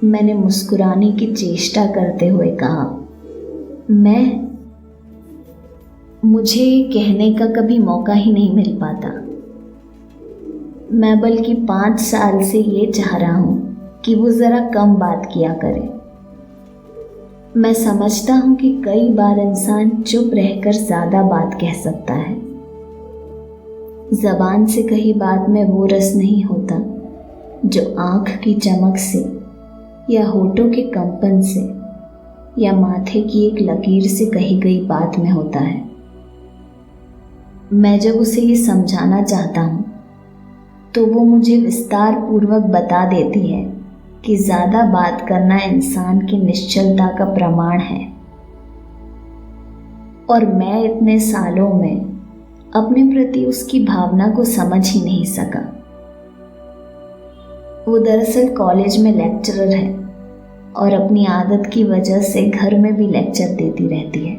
मैंने मुस्कुराने की चेष्टा करते हुए कहा, मुझे ये कहने का कभी मौका ही नहीं मिल पाता। मैं बल्कि 5 साल से ये चाह रहा हूँ कि वो ज़रा कम बात किया करे। मैं समझता हूँ कि कई बार इंसान चुप रहकर ज़्यादा बात कह सकता है। ज़बान से कही बात में वो रस नहीं होता जो आँख की चमक से या होठों के कंपन से या माथे की एक लकीर से कही गई बात में होता है। मैं जब उसे ये समझाना चाहता हूँ तो वो मुझे विस्तार पूर्वक बता देती है कि ज़्यादा बात करना इंसान की निश्चलता का प्रमाण है। और मैं इतने सालों में अपने प्रति उसकी भावना को समझ ही नहीं सका। वो दरअसल कॉलेज में लेक्चरर है और अपनी आदत की वजह से घर में भी लेक्चर देती रहती है।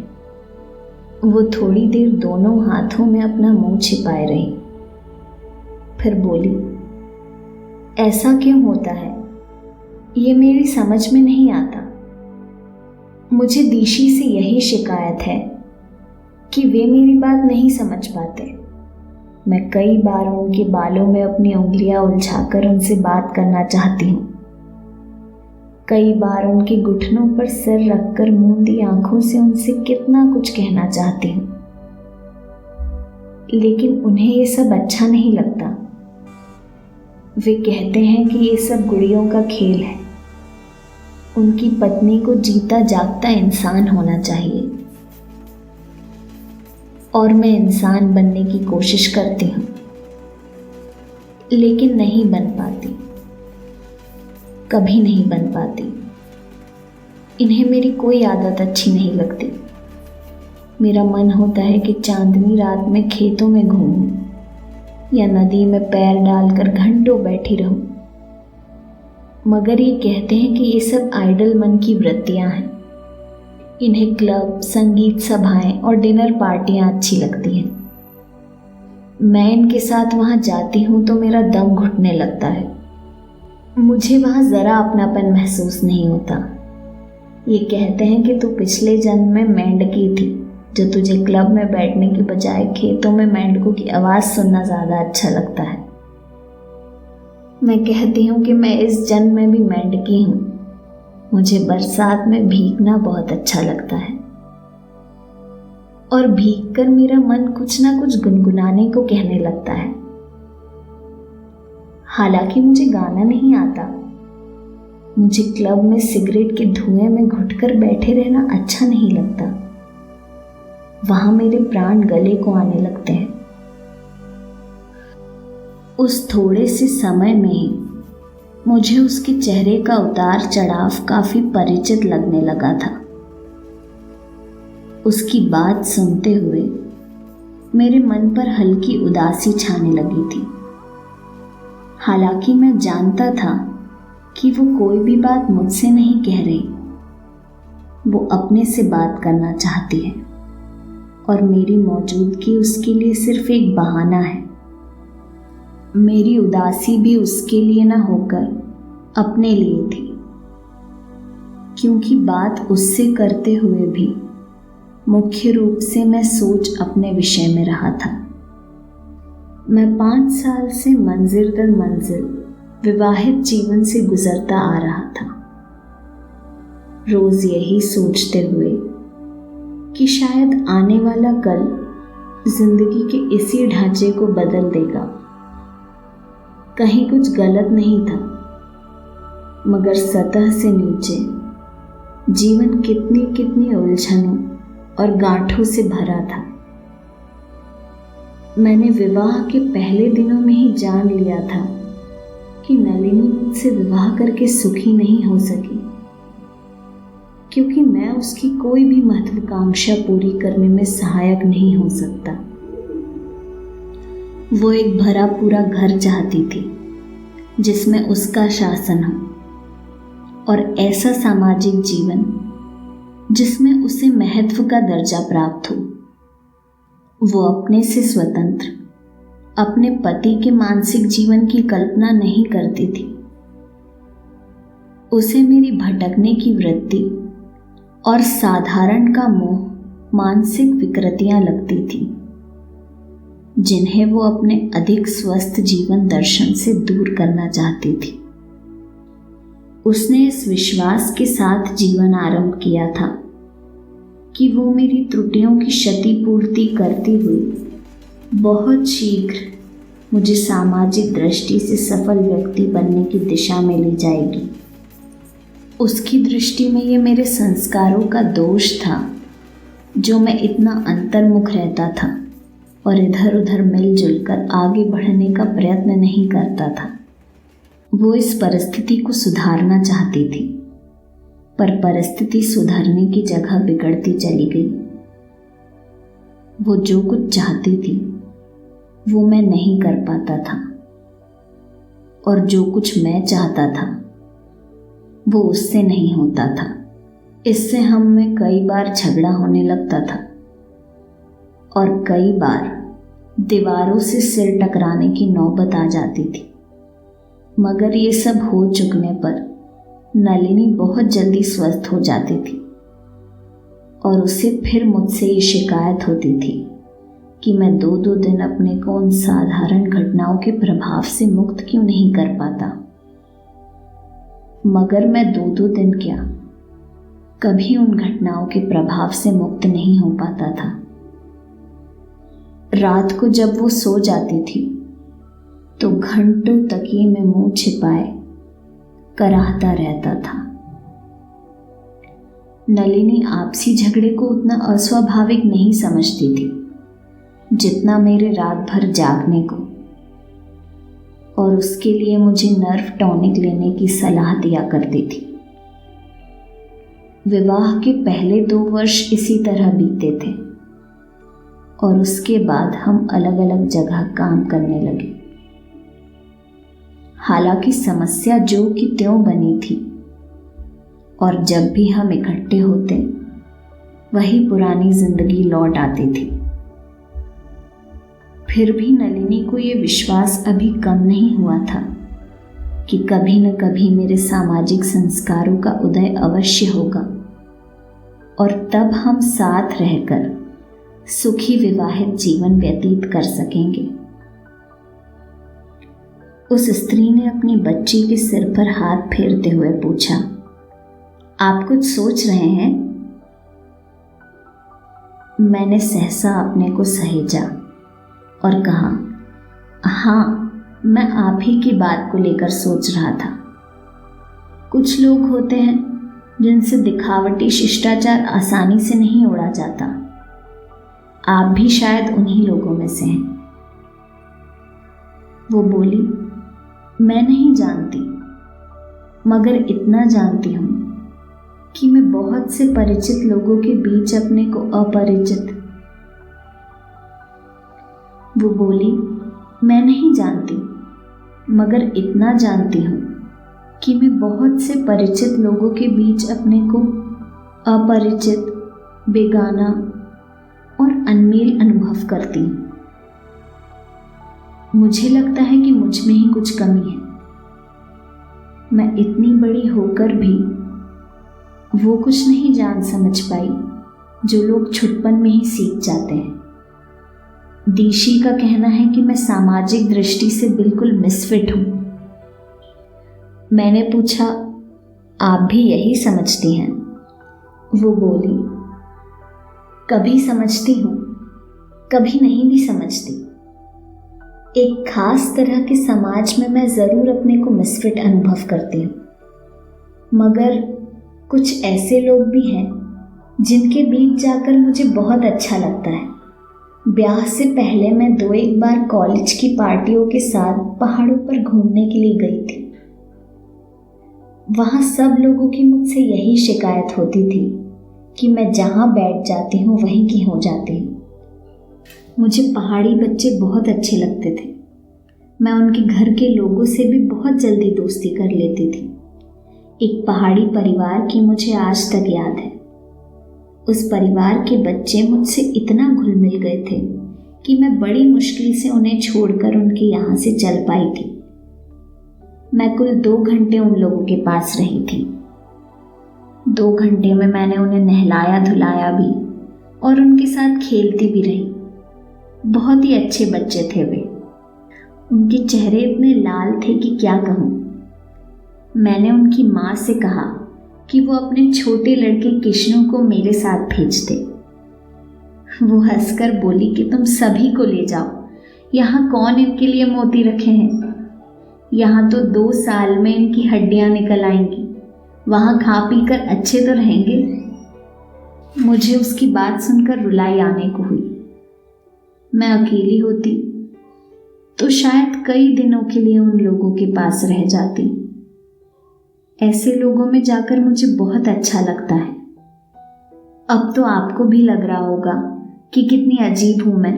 वो थोड़ी देर दोनों हाथों में अपना मुंह छिपाए रही, फिर बोली, ऐसा क्यों होता है ये मेरी समझ में नहीं आता। मुझे दीशी से यही शिकायत है कि वे मेरी बात नहीं समझ पाते। मैं कई बार उनके बालों में अपनी उंगलियां उलझाकर उनसे बात करना चाहती हूँ। कई बार उनके घुटनों पर सिर रखकर मूंदी आंखों से उनसे कितना कुछ कहना चाहती हूँ, लेकिन उन्हें ये सब अच्छा नहीं लगता। वे कहते हैं कि ये सब गुड़ियों का खेल है। उनकी पत्नी को जीता जागता इंसान होना चाहिए। और मैं इंसान बनने की कोशिश करती हूँ, लेकिन नहीं बन पाती, कभी नहीं बन पाती। इन्हें मेरी कोई आदत अच्छी नहीं लगती। मेरा मन होता है कि चांदनी रात में खेतों में घूमूं या नदी में पैर डालकर घंटों बैठी रहूं, मगर ये कहते हैं कि ये सब आइडल मन की वृत्तियां हैं। इन्हें क्लब, संगीत सभाएं और डिनर पार्टियां अच्छी लगती हैं। मैं इनके साथ वहां जाती हूं तो मेरा दम घुटने लगता है। मुझे वहां जरा अपनापन महसूस नहीं होता। ये कहते हैं कि तू पिछले जन्म में मेंढकी थी, जो तुझे क्लब में बैठने की बजाय खेतों में मेंढकों की आवाज सुनना ज्यादा अच्छा लगता है। मैं कहती हूँ कि मैं इस जन्म में भी मेंढकी हूँ। मुझे बरसात में भीगना बहुत अच्छा लगता है और भीगकर मेरा मन कुछ ना कुछ गुनगुनाने को कहने लगता है। हालांकि मुझे गाना नहीं आता। मुझे क्लब में सिगरेट के धुएं में घुटकर बैठे रहना अच्छा नहीं लगता। वहां मेरे प्राण गले को आने लगते हैं। उस थोड़े से समय में ही मुझे उसके चेहरे का उतार चढ़ाव काफी परिचित लगने लगा था। उसकी बात सुनते हुए मेरे मन पर हल्की उदासी छाने लगी थी। हालांकि मैं जानता था कि वो कोई भी बात मुझसे नहीं कह रही, वो अपने से बात करना चाहती है और मेरी मौजूदगी उसके लिए सिर्फ एक बहाना है। मेरी उदासी भी उसके लिए न होकर अपने लिए थी, क्योंकि बात उससे करते हुए भी मुख्य रूप से मैं सोच अपने विषय में रहा था। मैं 5 साल से मंजिल दर मंजिल विवाहित जीवन से गुजरता आ रहा था, रोज यही सोचते हुए कि शायद आने वाला कल जिंदगी के इसी ढांचे को बदल देगा। कहीं कुछ गलत नहीं था, मगर सतह से नीचे जीवन कितनी कितनी उलझनों और गांठों से भरा था। मैंने विवाह के पहले दिनों में ही जान लिया था कि नलिनी मुझसे विवाह करके सुखी नहीं हो सकी, क्योंकि मैं उसकी कोई भी महत्वाकांक्षा पूरी करने में सहायक नहीं हो सकता। वो एक भरा पूरा घर चाहती थी जिसमें उसका शासन हो, और ऐसा सामाजिक जीवन जिसमें उसे महत्व का दर्जा प्राप्त हो। वो अपने से स्वतंत्र अपने पति के मानसिक जीवन की कल्पना नहीं करती थी। उसे मेरी भटकने की वृत्ति और साधारण का मोह मानसिक विकृतियां लगती थी, जिन्हें वो अपने अधिक स्वस्थ जीवन दर्शन से दूर करना चाहती थी। उसने इस विश्वास के साथ जीवन आरंभ किया था कि वो मेरी त्रुटियों की क्षतिपूर्ति करती हुई बहुत शीघ्र मुझे सामाजिक दृष्टि से सफल व्यक्ति बनने की दिशा में ले जाएगी। उसकी दृष्टि में ये मेरे संस्कारों का दोष था, जो मैं इतना अंतर्मुख रहता था और इधर उधर मिलजुल कर आगे बढ़ने का प्रयत्न नहीं करता था। वो इस परिस्थिति को सुधारना चाहती थी, पर परिस्थिति सुधरने की जगह बिगड़ती चली गई। वो जो कुछ चाहती थी वो मैं नहीं कर पाता था, और जो कुछ मैं चाहता था वो उससे नहीं होता था। इससे हम में कई बार झगड़ा होने लगता था और कई बार दीवारों से सिर टकराने की नौबत आ जाती थी। मगर ये सब हो चुकने पर नलिनी बहुत जल्दी स्वस्थ हो जाती थी और उसे फिर मुझसे ये शिकायत होती थी कि मैं दो दिन अपने को उन साधारण घटनाओं के प्रभाव से मुक्त क्यों नहीं कर पाता। मगर मैं दो दिन क्या, कभी उन घटनाओं के प्रभाव से मुक्त नहीं हो पाता था। रात को जब वो सो जाती थी तो घंटों तकिए में मुंह छिपाए कराहता रहता था। नलिनी आपसी झगड़े को उतना अस्वाभाविक नहीं समझती थी जितना मेरे रात भर जागने को, और उसके लिए मुझे नर्व टॉनिक लेने की सलाह दिया करती थी। विवाह के पहले 2 वर्ष इसी तरह बीते थे और उसके बाद हम अलग अलग जगह काम करने लगे। हालांकि समस्या जो कि त्यों बनी थी, और जब भी हम इकट्ठे होते वही पुरानी जिंदगी लौट आती थी। फिर भी नलिनी को ये विश्वास अभी कम नहीं हुआ था कि कभी न कभी मेरे सामाजिक संस्कारों का उदय अवश्य होगा और तब हम साथ रहकर सुखी विवाहित जीवन व्यतीत कर सकेंगे। उस स्त्री ने अपनी बच्ची के सिर पर हाथ फेरते हुए पूछा, आप कुछ सोच रहे हैं? मैंने सहसा अपने को सहेजा और कहा, हाँ, मैं आप ही की बात को लेकर सोच रहा था। कुछ लोग होते हैं जिनसे दिखावटी शिष्टाचार आसानी से नहीं उड़ा जाता। आप भी शायद उन्हीं लोगों में से हैं। वो बोली, मैं नहीं जानती, मगर इतना जानती हूं कि मैं बहुत से परिचित लोगों के बीच अपने को अपरिचित। वो बोली, मैं नहीं जानती, मगर इतना जानती हूं कि मैं बहुत से परिचित लोगों के बीच अपने को अपरिचित, बेगाना और अनमेल अनुभव करती हूं। मुझे लगता है कि मुझ में ही कुछ कमी है। मैं इतनी बड़ी होकर भी वो कुछ नहीं जान समझ पाई जो लोग छुटपन में ही सीख जाते हैं। दीशी का कहना है कि मैं सामाजिक दृष्टि से बिल्कुल मिसफिट हूं। मैंने पूछा, आप भी यही समझती हैं? वो बोली, कभी समझती हूं, कभी नहीं भी समझती। एक खास तरह के समाज में मैं जरूर अपने को मिसफिट अनुभव करती हूँ, मगर कुछ ऐसे लोग भी हैं जिनके बीच जाकर मुझे बहुत अच्छा लगता है। ब्याह से पहले मैं 2-1 बार कॉलेज की पार्टियों के साथ पहाड़ों पर घूमने के लिए गई थी। वहां सब लोगों की मुझसे यही शिकायत होती थी कि मैं जहां बैठ जाती हूँ वहीं की हो जाती हूँ। मुझे पहाड़ी बच्चे बहुत अच्छे लगते थे। मैं उनके घर के लोगों से भी बहुत जल्दी दोस्ती कर लेती थी। एक पहाड़ी परिवार की मुझे आज तक याद है। उस परिवार के बच्चे मुझसे इतना घुल मिल गए थे कि मैं बड़ी मुश्किल से उन्हें छोड़कर उनके यहाँ से चल पाई थी। मैं कुल 2 घंटे उन लोगों के पास रही थी। 2 घंटे में मैंने उन्हें नहलाया धुलाया भी और उनके साथ खेलती भी रही। बहुत ही अच्छे बच्चे थे वे। उनके चेहरे इतने लाल थे कि क्या कहूँ। मैंने उनकी माँ से कहा कि वो अपने छोटे लड़के किशनु को मेरे साथ भेज दे। वो हंसकर बोली कि तुम सभी को ले जाओ, यहाँ कौन इनके लिए मोती रखे हैं। यहाँ तो 2 साल में इनकी हड्डियाँ निकल आएंगी, वहाँ खा पी कर अच्छे तो रहेंगे। मुझे उसकी बात सुनकर रुलाई आने को हुई। मैं अकेली होती तो शायद कई दिनों के लिए उन लोगों के पास रह जाती। ऐसे लोगों में जाकर मुझे बहुत अच्छा लगता है। अब तो आपको भी लग रहा होगा कि कितनी अजीब हूं मैं।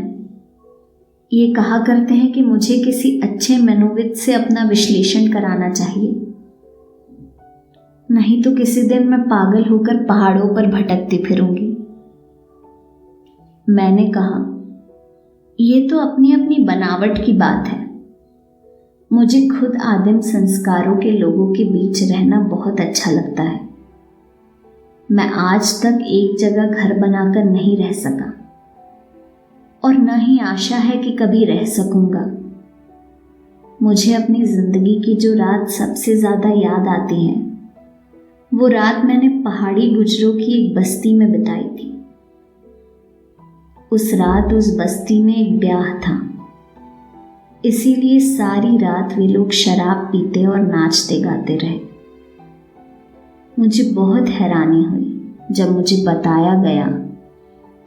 ये कहा करते हैं कि मुझे किसी अच्छे मनोविद से अपना विश्लेषण कराना चाहिए, नहीं तो किसी दिन मैं पागल होकर पहाड़ों पर भटकती फिरूंगी। मैंने कहा, ये तो अपनी अपनी बनावट की बात है। मुझे खुद आदिम संस्कारों के लोगों के बीच रहना बहुत अच्छा लगता है। मैं आज तक एक जगह घर बनाकर नहीं रह सका और न ही आशा है कि कभी रह सकूंगा। मुझे अपनी जिंदगी की जो रात सबसे ज्यादा याद आती है, वो रात मैंने पहाड़ी गुजरों की एक बस्ती में बिताई थी। उस रात उस बस्ती में एक ब्याह था, इसीलिए सारी रात वे लोग शराब पीते और नाचते गाते रहे। मुझे बहुत हैरानी हुई जब मुझे बताया गया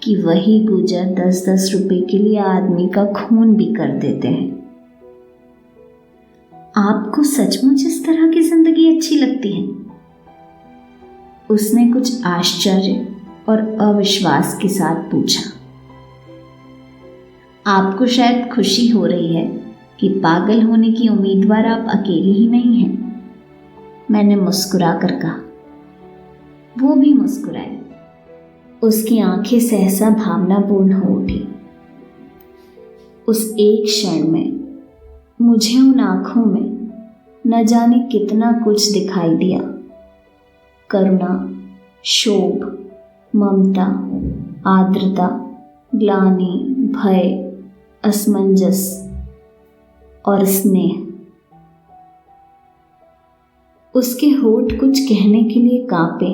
कि वही गुजर 10-10 रुपए के लिए आदमी का खून भी कर देते हैं। आपको सचमुच इस तरह की जिंदगी अच्छी लगती है? उसने कुछ आश्चर्य और अविश्वास के साथ पूछा। आपको शायद खुशी हो रही है कि पागल होने की उम्मीदवार आप अकेली ही नहीं हैं, मैंने मुस्कुरा कर कहा। वो भी मुस्कुराई। उसकी आंखें सहसा भावनापूर्ण हो उठी। उस एक क्षण में मुझे उन आंखों में न जाने कितना कुछ दिखाई दिया। करुणा, शोभ, ममता, आर्द्रता, ग्लानि, भय, असमंजस और स्नेह। उसके होठ कुछ कहने के लिए कांपे,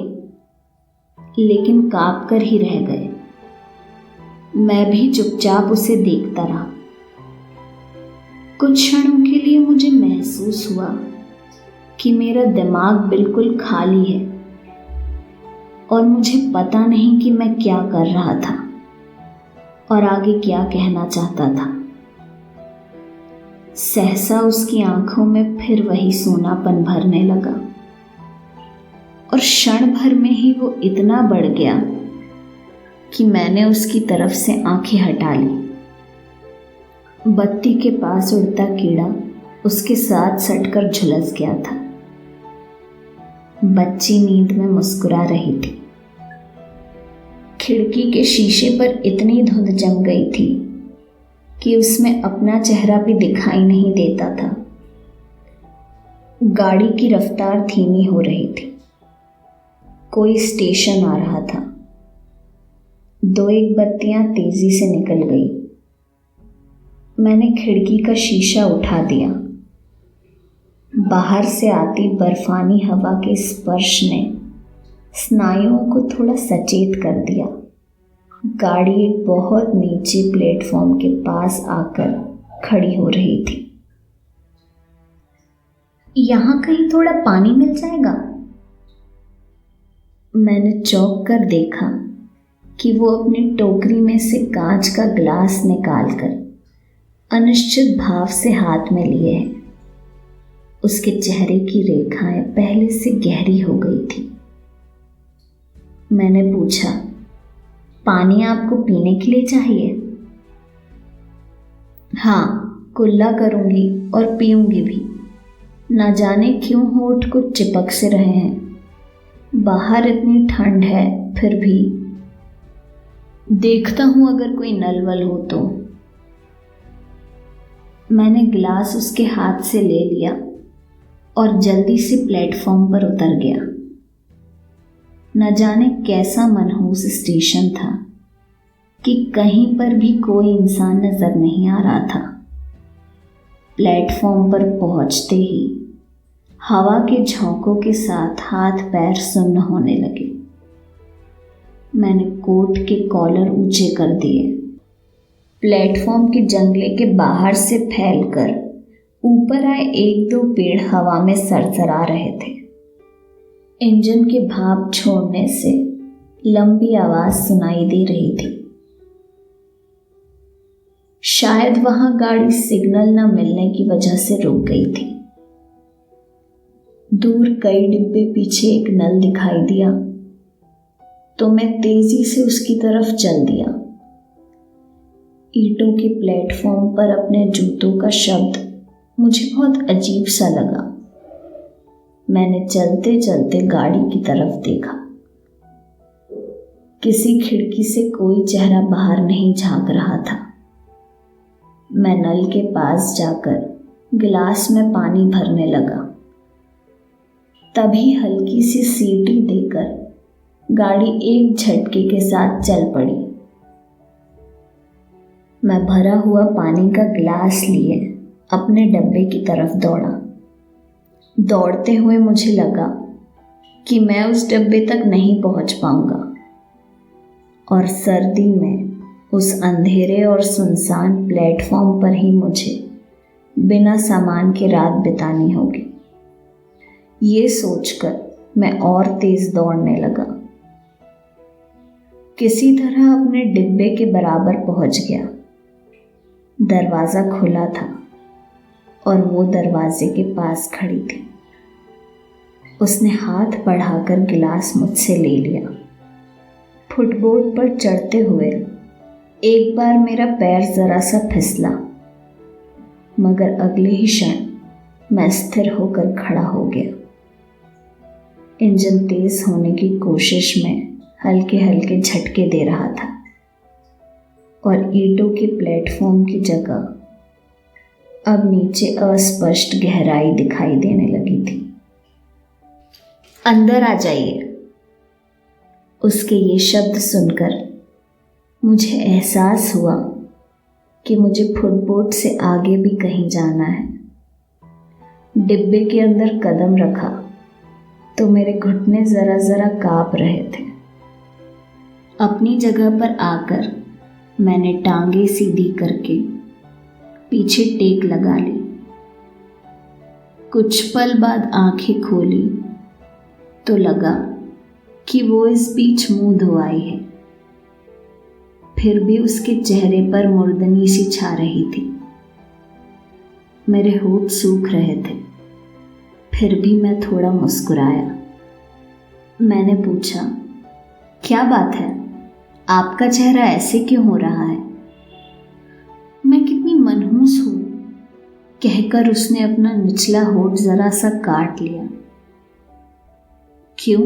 लेकिन कांप कर ही रह गए। मैं भी चुपचाप उसे देखता रहा। कुछ क्षणों के लिए मुझे महसूस हुआ कि मेरा दिमाग बिल्कुल खाली है और मुझे पता नहीं कि मैं क्या कर रहा था और आगे क्या कहना चाहता था। सहसा उसकी आंखों में फिर वही सोनापन भरने लगा और क्षण भर में ही वो इतना बढ़ गया कि मैंने उसकी तरफ से आंखें हटा ली। बत्ती के पास उड़ता कीड़ा उसके साथ सटकर झुलस गया था। बच्ची नींद में मुस्कुरा रही थी। खिड़की के शीशे पर इतनी धुंध जम गई थी कि उसमें अपना चेहरा भी दिखाई नहीं देता था। गाड़ी की रफ्तार धीमी हो रही थी। कोई स्टेशन आ रहा था। 2-1 बत्तियां तेजी से निकल गई। मैंने खिड़की का शीशा उठा दिया। बाहर से आती बर्फानी हवा के स्पर्श ने स्नायुओं को थोड़ा सचेत कर दिया। गाड़ी एक बहुत नीचे प्लेटफॉर्म के पास आकर खड़ी हो रही थी। यहाँ कहीं थोड़ा पानी मिल जाएगा? मैंने चौंक कर देखा कि वो अपनी टोकरी में से कांच का ग्लास निकालकर अनिश्चित भाव से हाथ में लिए है। उसके चेहरे की रेखाएं पहले से गहरी हो गई थी। मैंने पूछा, पानी आपको पीने के लिए चाहिए? हाँ, कुल्ला करूंगी और पीऊंगी भी। न जाने क्यों होठ कुछ चिपक से रहे हैं। बाहर इतनी ठंड है, फिर भी देखता हूं अगर कोई नल वल हो तो। मैंने गिलास उसके हाथ से ले लिया और जल्दी से प्लेटफॉर्म पर उतर गया। न जाने कैसा मनहूस स्टेशन था कि कहीं पर भी कोई इंसान नजर नहीं आ रहा था। प्लेटफॉर्म पर पहुंचते ही हवा के झोंकों के साथ हाथ पैर सुन्न होने लगे। मैंने कोट के कॉलर ऊंचे कर दिए। प्लेटफॉर्म के जंगले के बाहर से फैलकर ऊपर आए एक दो पेड़ हवा में सरसरा रहे थे। इंजन के भाप छोड़ने से लंबी आवाज सुनाई दे रही थी। शायद वहां गाड़ी सिग्नल न मिलने की वजह से रुक गई थी। दूर कई डिब्बे पीछे एक नल दिखाई दिया तो मैं तेजी से उसकी तरफ चल दिया। ईंटों के प्लेटफॉर्म पर अपने जूतों का शब्द मुझे बहुत अजीब सा लगा। मैंने चलते चलते गाड़ी की तरफ देखा। किसी खिड़की से कोई चेहरा बाहर नहीं झांक रहा था। मैं नल के पास जाकर गिलास में पानी भरने लगा। तभी हल्की सी सीटी देकर गाड़ी एक झटके के साथ चल पड़ी। मैं भरा हुआ पानी का गिलास लिए अपने डब्बे की तरफ दौड़ा। दौड़ते हुए मुझे लगा कि मैं उस डब्बे तक नहीं पहुंच पाऊंगा और सर्दी में उस अंधेरे और सुनसान प्लेटफॉर्म पर ही मुझे बिना सामान के रात बितानी होगी। ये सोचकर मैं और तेज दौड़ने लगा। किसी तरह अपने डिब्बे के बराबर पहुंच गया। दरवाजा खुला था और वो दरवाजे के पास खड़ी थी। उसने हाथ बढ़ाकर गिलास मुझसे ले लिया। फुटबोर्ड पर चढ़ते हुए एक बार मेरा पैर जरा सा फिसला, मगर अगले ही क्षण मैं स्थिर होकर खड़ा हो गया। इंजन तेज होने की कोशिश में हल्के हल्के झटके दे रहा था और ईंटों के प्लेटफॉर्म की जगह अब नीचे अस्पष्ट गहराई दिखाई देने लगी थी। अंदर आ जाइए। उसके ये शब्द सुनकर मुझे एहसास हुआ कि मुझे फुटबोर्ड से आगे भी कहीं जाना है। डिब्बे के अंदर कदम रखा तो मेरे घुटने जरा जरा कांप रहे थे। अपनी जगह पर आकर मैंने टांगे सीधी करके पीछे टेक लगा ली। कुछ पल बाद आंखें खोली तो लगा कि वो इस बीच मुंह धो आई है। फिर भी उसके चेहरे पर मुर्दनी सी छा रही थी। मेरे होंठ सूख रहे थे, फिर भी मैं थोड़ा मुस्कुराया। मैंने पूछा, क्या बात है, आपका चेहरा ऐसे क्यों हो रहा है? मैं कितनी मनहूस हूं, कहकर उसने अपना निचला होंठ जरा सा काट लिया। क्यों?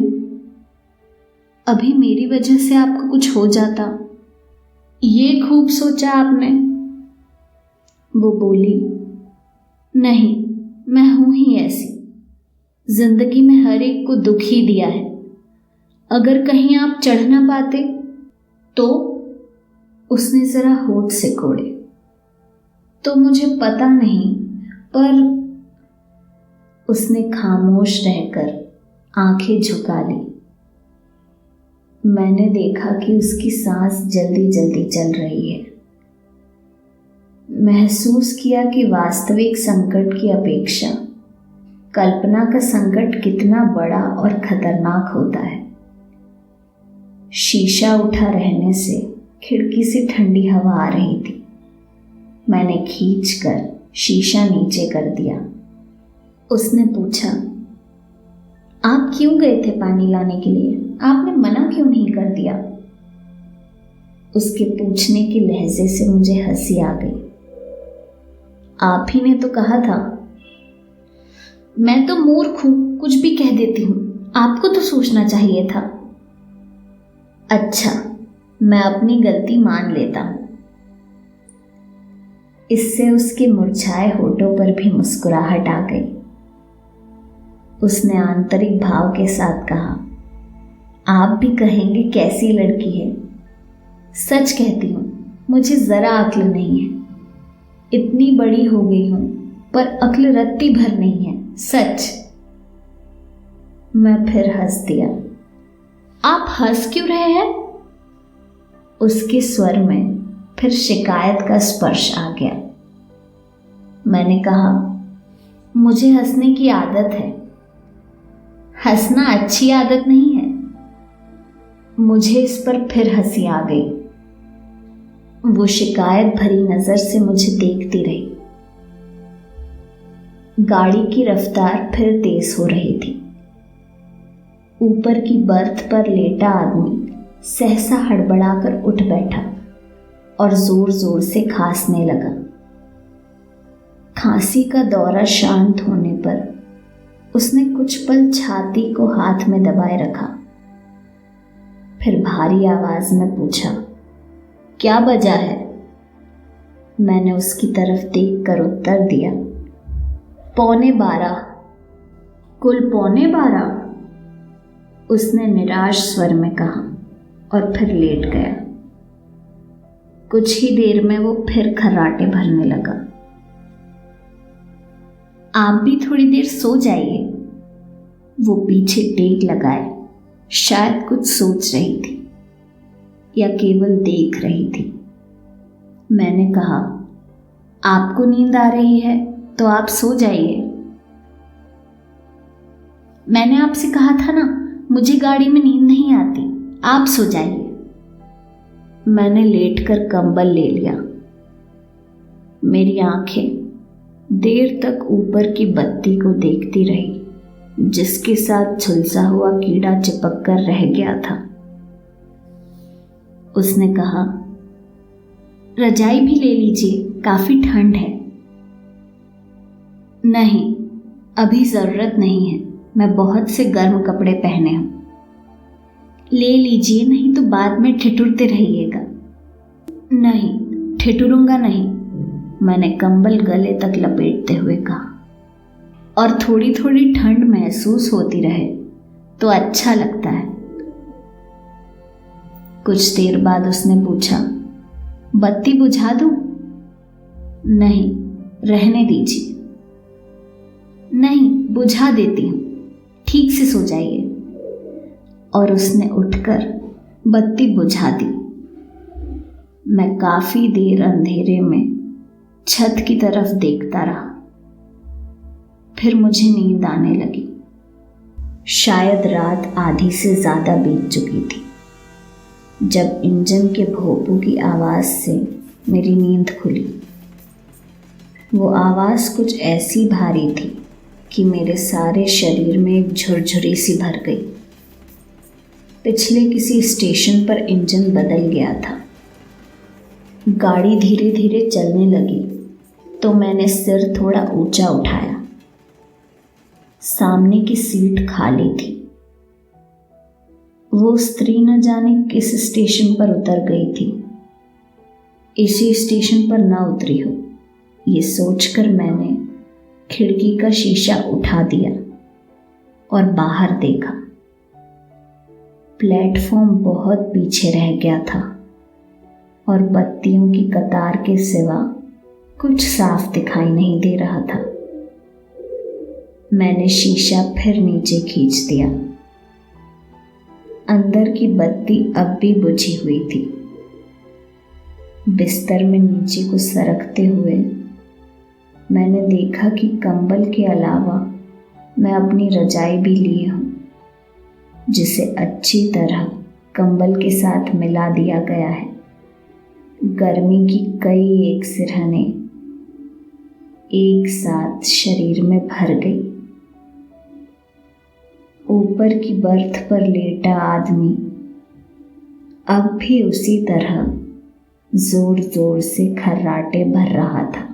अभी मेरी वजह से आपको कुछ हो जाता, ये खूब सोचा आपने? वो बोली, नहीं, मैं हूं ही ऐसी। जिंदगी में हर एक को दुख ही दिया है। अगर कहीं आप चढ़ ना पाते तो? उसने जरा होठ से कोड़े। तो मुझे पता नहीं, पर उसने खामोश रहकर आंखें झुका ली। मैंने देखा कि उसकी सांस जल्दी जल्दी चल रही है। महसूस किया कि वास्तविक संकट की अपेक्षा कल्पना का संकट कितना बड़ा और खतरनाक होता है। शीशा उठा रहने से खिड़की से ठंडी हवा आ रही थी। मैंने खींचकर शीशा नीचे कर दिया। उसने पूछा, आप क्यों गए थे पानी लाने के लिए? आपने मना क्यों नहीं कर दिया? उसके पूछने के लहजे से मुझे हंसी आ गई। आप ही ने तो कहा था। मैं तो मूर्ख हूं, कुछ भी कह देती हूं। आपको तो सोचना चाहिए था। अच्छा, मैं अपनी गलती मान लेता हूं। इससे उसके मुरझाए होठों पर भी मुस्कुराहट आ गई। उसने आंतरिक भाव के साथ कहा। आप भी कहेंगे कैसी लड़की है। सच कहती हूँ, मुझे जरा अक्ल नहीं है। इतनी बड़ी हो गई हूं पर अक्ल रत्ती भर नहीं है, सच। मैं फिर हंस दिया। आप हंस क्यों रहे हैं? उसके स्वर में फिर शिकायत का स्पर्श आ गया। मैंने कहा, मुझे हंसने की आदत है। हंसना अच्छी आदत नहीं है। मुझे इस पर फिर हंसी आ गई। वो शिकायत भरी नजर से मुझे देखती रही। गाड़ी की रफ्तार फिर तेज हो रही थी। ऊपर की बर्थ पर लेटा आदमी सहसा हड़बड़ाकर उठ बैठा और जोर जोर से खांसने लगा। खांसी का दौरा शांत होने पर उसने कुछ पल छाती को हाथ में दबाए रखा। फिर भारी आवाज में पूछा, क्या वजह है? मैंने उसकी तरफ देखकर उत्तर दिया, 11:15। कुल 11:15? उसने निराश स्वर में कहा और फिर लेट गया। कुछ ही देर में वो फिर खर्राटे भरने लगा। आप भी थोड़ी देर सो जाइए। वो पीछे टेक लगाए शायद कुछ सोच रही थी या केवल देख रही थी। मैंने कहा, आपको नींद आ रही है तो आप सो जाइए। मैंने आपसे कहा था ना, मुझे गाड़ी में नींद नहीं आती, आप सो जाइए। मैंने लेटकर कंबल ले लिया। मेरी आंखें देर तक ऊपर की बत्ती को देखती रही, जिसके साथ झुलसा हुआ कीड़ा चिपक कर रह गया था। उसने कहा, रजाई भी ले लीजिए, काफी ठंड है। नहीं, अभी जरूरत नहीं है, मैं बहुत से गर्म कपड़े पहने हूं। ले लीजिए, नहीं तो बाद में ठिठुरते रहिएगा। नहीं, ठिठुरूंगा नहीं, मैंने कंबल गले तक लपेटते हुए कहा। और थोड़ी थोड़ी ठंड महसूस होती रहे तो अच्छा लगता है। कुछ देर बाद उसने पूछा, बत्ती बुझा दूं? नहीं, रहने दीजिए। नहीं, बुझा देती हूं, ठीक से सो जाइए। और उसने उठकर बत्ती बुझा दी। मैं काफी देर अंधेरे में छत की तरफ देखता रहा। फिर मुझे नींद आने लगी। शायद रात आधी से ज्यादा बीत चुकी थी जब इंजन के भोंपू की आवाज से मेरी नींद खुली। वो आवाज कुछ ऐसी भारी थी कि मेरे सारे शरीर में एक झुरझुरी सी भर गई। पिछले किसी स्टेशन पर इंजन बदल गया था। गाड़ी धीरे धीरे चलने लगी तो मैंने सिर थोड़ा ऊंचा उठाया। सामने की सीट खाली थी। वो स्त्री न जाने किस स्टेशन पर उतर गई थी। इसी स्टेशन पर न उतरी हो, ये सोचकर मैंने खिड़की का शीशा उठा दिया और बाहर देखा। प्लेटफॉर्म बहुत पीछे रह गया था और बत्तियों की कतार के सिवा कुछ साफ दिखाई नहीं दे रहा था। मैंने शीशा फिर नीचे खींच दिया। अंदर की बत्ती अब भी बुझी हुई थी। बिस्तर में नीचे को सरकते हुए मैंने देखा कि कंबल के अलावा मैं अपनी रजाई भी लिए हूं, जिसे अच्छी तरह कंबल के साथ मिला दिया गया है। गर्मी की कई एक सिरहने एक साथ शरीर में भर गई। ऊपर की बर्थ पर लेटा आदमी अब भी उसी तरह जोर जोर से खर्राटे भर रहा था।